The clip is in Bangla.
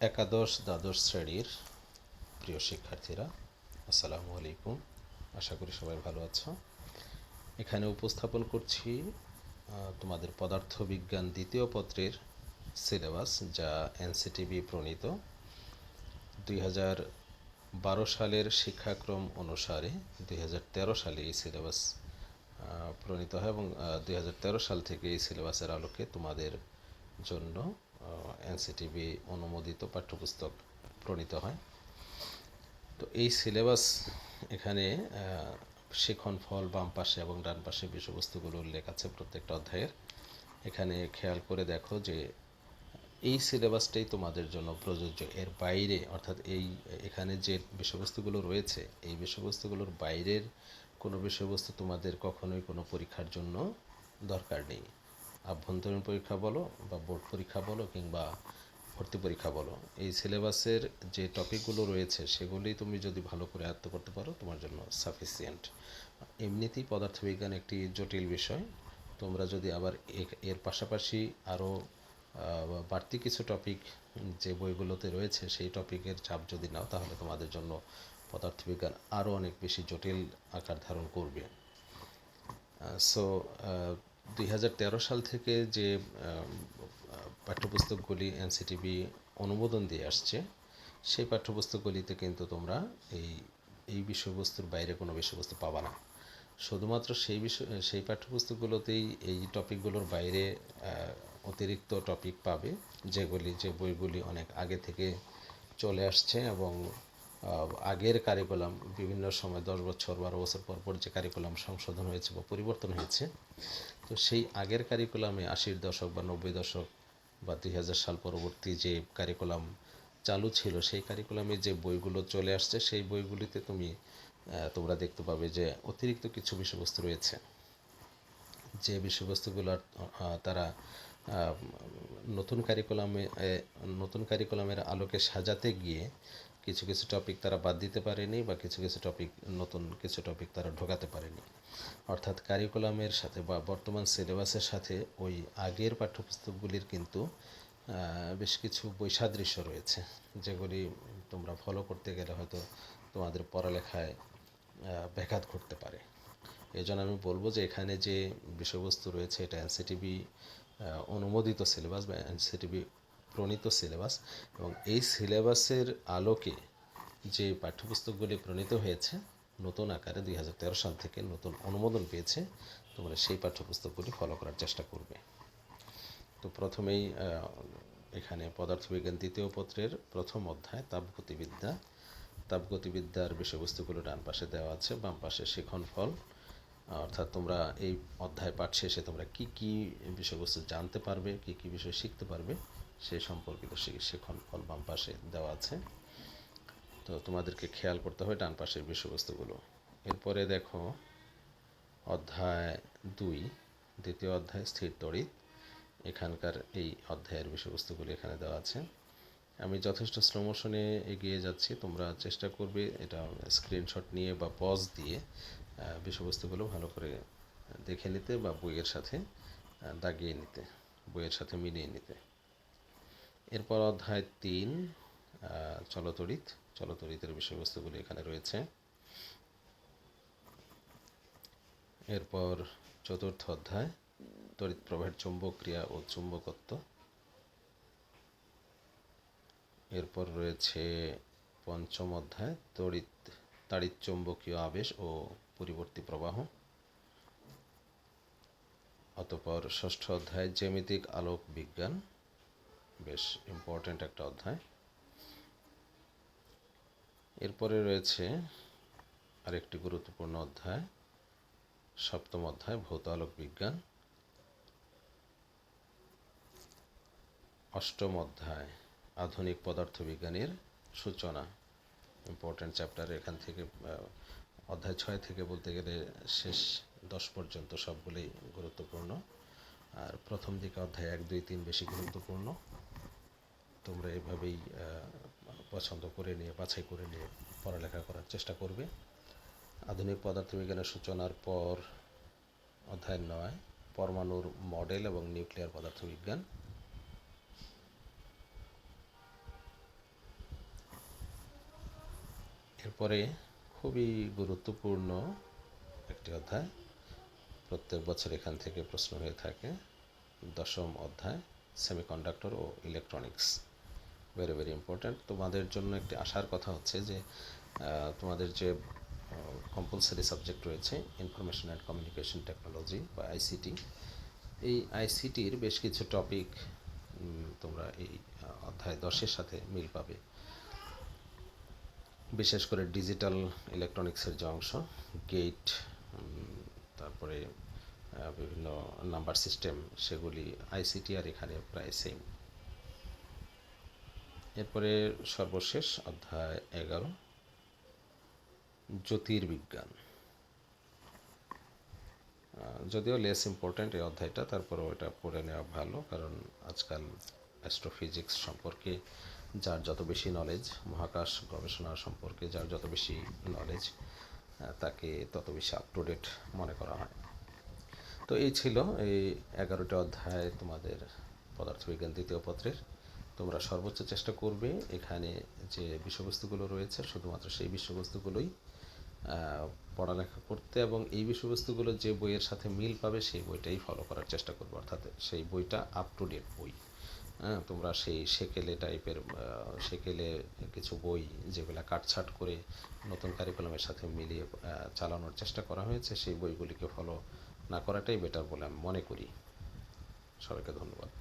একাদশ দ্বাদশ শ্রেণীর প্রিয় শিক্ষার্থীরা, আসসালামু আলাইকুম। আশা করি সবাই ভালো আছো। এখানে উপস্থাপন করছি তোমাদের পদার্থবিজ্ঞান দ্বিতীয় পত্রের সিলেবাস, যা এনসিটিবি প্রণীত 2012 সালের শিক্ষাক্রম অনুসারে 2013 সালে এই সিলেবাস প্রণীত হয় এবং 2013 সাল থেকে এই সিলেবাসের আলোকে তোমাদের জন্য এনসিটিবি অনুমোদিত পাঠ্যপুস্তক প্রণীত হয়। তো এই সিলেবাস এখানে শিখন ফল বাম পাশে এবং ডান পাশে বিষয়বস্তুগুলো উল্লেখ আছে প্রত্যেকটা অধ্যায়ের। এখানে খেয়াল করে দেখো যে এই সিলেবাসটাই তোমাদের জন্য প্রযোজ্য। এর বাইরে অর্থাৎ এখানে যে বিষয়বস্তুগুলো রয়েছে এই বিষয়বস্তুগুলোর বাইরের কোনো বিষয়বস্তু তোমাদের কখনোই কোনো পরীক্ষার জন্য দরকার নেই। আভ্যন্তরীণ পরীক্ষা বলো বা বোর্ড পরীক্ষা বলো কিংবা ভর্তি পরীক্ষা বলো, এই সিলেবাসের যে টপিকগুলো রয়েছে সেগুলি তুমি যদি ভালো করে আয়ত্ত করতে পারো তোমার জন্য সাফিসিয়েন্ট। এমনিতেই পদার্থবিজ্ঞান একটি জটিল বিষয়। তোমরা যদি আবার এর পাশাপাশি আরও বাড়তি কিছু টপিক যে বইগুলোতে রয়েছে সেই টপিকের চাপ যদি নাও, তাহলে তোমাদের জন্য পদার্থবিজ্ঞান আরও অনেক বেশি জটিল আকার ধারণ করবে। সো 2013 সাল থেকে যে পাঠ্যপুস্তকগুলি এনসিটিবি অনুমোদন দিয়ে আসছে সেই পাঠ্যপুস্তকগুলিতে কিন্তু তোমরা এই বিষয়বস্তুর বাইরে কোনো বিষয়বস্তু পাবা না। শুধুমাত্র সেই পাঠ্যপুস্তকগুলোতেই এই টপিকগুলোর বাইরে অতিরিক্ত টপিক পাবে, যে বইগুলি অনেক আগে থেকে চলে আসছে এবং আগের কারিকুলাম বিভিন্ন সময় 10 বছর 12 বছর পর যে কারিকুলাম সংশোধন হয়েছে বা পরিবর্তন হয়েছে, তো সেই আগের কারিকুলামে 80-র দশক বা 90 দশক বা 2000 সাল পরবর্তী যে কারিকুলাম চালু ছিল সেই কারিকুলামে যে বইগুলো চলে আসছে সেই বইগুলিতে তোমরা দেখতে পাবে যে অতিরিক্ত কিছু বিষয়বস্তু রয়েছে, যে বিষয়বস্তুগুলো তারা নতুন কারিকুলামের আলোকে সাজাতে গিয়ে কিছু কিছু টপিক তারা বাদ দিতে পারেনি বা নতুন কিছু টপিক তারা ঢোকাতে পারেনি। অর্থাৎ কারিকুলামের সাথে বা বর্তমান সিলেবাসের সাথে ওই আগের পাঠ্যপুস্তকগুলির কিন্তু বেশ কিছু বৈসাদৃশ্য রয়েছে, যেগুলি তোমরা ফলো করতে গেলে হয়তো তোমাদের পড়ালেখায় ব্যাঘাত ঘটতে পারে। এই জন্য আমি বলবো যে এখানে যে বিষয়বস্তু রয়েছে এটা এনসিটিবি অনুমোদিত সিলেবাস বা এনসিটিবি প্রণীত সিলেবাস, এবং এই সিলেবাসের আলোকে যে পাঠ্যপুস্তকগুলি প্রণীত হয়েছে নতুন আকারে 2013 সাল থেকে নতুন অনুমোদন পেয়েছে, তোমরা সেই পাঠ্যপুস্তকগুলি ফলো করার চেষ্টা করবে। তো প্রথমেই এখানে পদার্থবিজ্ঞান দ্বিতীয় পত্রের প্রথম অধ্যায় তাপগতিবিদ্যার বিষয়বস্তুগুলো ডান পাশে দেওয়া আছে, বাম পাশে শিখন ফল। অর্থাৎ তোমরা এই অধ্যায় পাঠ শেষে তোমরা কি কি বিষয়বস্তু জানতে পারবে, কি কি বিষয় শিখতে পারবে সেই সম্পর্কিত শিখন ফল বাম পাশে দেওয়া আছে। তো তোমাদেরকে খেয়াল করতে হবে ডান পাশের বিষয়বস্তুগুলো। এরপরে দেখো অধ্যায় 2, দ্বিতীয় অধ্যায় স্থির তড়িৎ। এখানকার এই অধ্যায়ের বিষয়বস্তুগুলো এখানে দেওয়া আছে। আমি যথেষ্ট স্লো মোশনে এগিয়ে যাচ্ছি, তোমরা চেষ্টা করবে এটা স্ক্রিনশট নিয়ে বা পজ দিয়ে বিষয়বস্তুগুলো ভালো করে দেখে নিতে বা বইয়ের সাথে দাগিয়ে নিতে, বইয়ের সাথে মিলিয়ে নিতে। এরপর অধ্যায় 3 চলতড়িতের বিষয়বস্তুগুলি এখানে রয়েছে। এরপর চতুর্থ অধ্যায় তড়িৎ প্রবাহের চৌম্বক ক্রিয়া ও চুম্বকত্ব। এরপর রয়েছে পঞ্চম অধ্যায় তাড়িৎচৌম্বকীয় আবেশ ও পরিবর্তী প্রবাহ। অতঃপর ষষ্ঠ অধ্যায় জ্যামিতিক আলোক বিজ্ঞান, বেশ ইম্পর্ট্যান্ট একটা অধ্যায়। এরপরে রয়েছে আরেকটি গুরুত্বপূর্ণ অধ্যায়, সপ্তম অধ্যায় ভৌত আলোক বিজ্ঞান। অষ্টম অধ্যায় আধুনিক পদার্থবিজ্ঞানের সূচনা, ইম্পর্ট্যান্ট চ্যাপ্টার। এখান থেকে অধ্যায় 6 থেকে বলতে গেলে শেষ 10 পর্যন্ত সবগুলোই গুরুত্বপূর্ণ, আর প্রথম দিকে অধ্যায় 1, 2, 3 বেশি গুরুত্বপূর্ণ। তোমরা এভাবেই পছন্দ করে নিয়ে বাছাই করে নিয়ে পড়ালেখা করার চেষ্টা করবে। আধুনিক পদার্থবিজ্ঞানের সূচনার পর অধ্যায় 9 পরমাণুর মডেল এবং নিউক্লিয়ার পদার্থবিজ্ঞান। এরপরে খুবই গুরুত্বপূর্ণ একটি অধ্যায়, প্রত্যেক বছর এখান থেকে প্রশ্ন হয়ে থাকে, 10ম অধ্যায় সেমিকন্ডাক্টর ও ইলেকট্রনিক্স। Very very important. তোমাদের জন্য একটি আশার কথা হচ্ছে যে তোমাদের যে কম্পালসারি সাবজেক্ট রয়েছে ইনফরমেশন অ্যান্ড কমিউনিকেশন টেকনোলজি বা আইসিটি, এই আইসিটির বেশ কিছু টপিক তোমরা এই অধ্যায় 10-এর সাথে মিল পাবে। বিশেষ করে ডিজিটাল ইলেকট্রনিক্সের যে অংশ, গেট, তারপরে বিভিন্ন নাম্বার সিস্টেম, সেগুলি আইসিটি আর এখানে প্রায় সেম। এরপরে সর্বশেষ অধ্যায় 11 জ্যোতির্বিজ্ঞান। যদিও লেস ইম্পর্ট্যান্ট এই অধ্যায়টা, তারপরেও এটা পড়ে নেওয়া ভালো, কারণ আজকাল অ্যাস্ট্রোফিজিক্স সম্পর্কে যার যত বেশি নলেজ, মহাকাশ গবেষণা সম্পর্কে যার যত বেশি নলেজ, তাকে তত বেশি আপ টু ডেট মনে করা হয়। তো এই ছিল এই 11টা অধ্যায় তোমাদের পদার্থবিজ্ঞান দ্বিতীয় পত্রের। তোমরা সর্বোচ্চ চেষ্টা করবে এখানে যে বিষয়বস্তুগুলো রয়েছে শুধুমাত্র সেই বিষয়বস্তুগুলোই পড়ালেখা করতে, এবং এই বিষয়বস্তুগুলো যে বইয়ের সাথে মিল পাবে সেই বইটাই ফলো করার চেষ্টা করবে, অর্থাৎ সেই বইটা আপ টু ডেট বই। তোমরা সেই সেকেলে টাইপের সেকেলে কিছু বই যেগুলো কাটছাট করে নতুন কারিকুলামের সাথে মিলিয়ে চালানোর চেষ্টা করা হয়েছে, সেই বইগুলিকে ফলো না করাটাই বেটার বলে আমি মনে করি। সবাইকে ধন্যবাদ।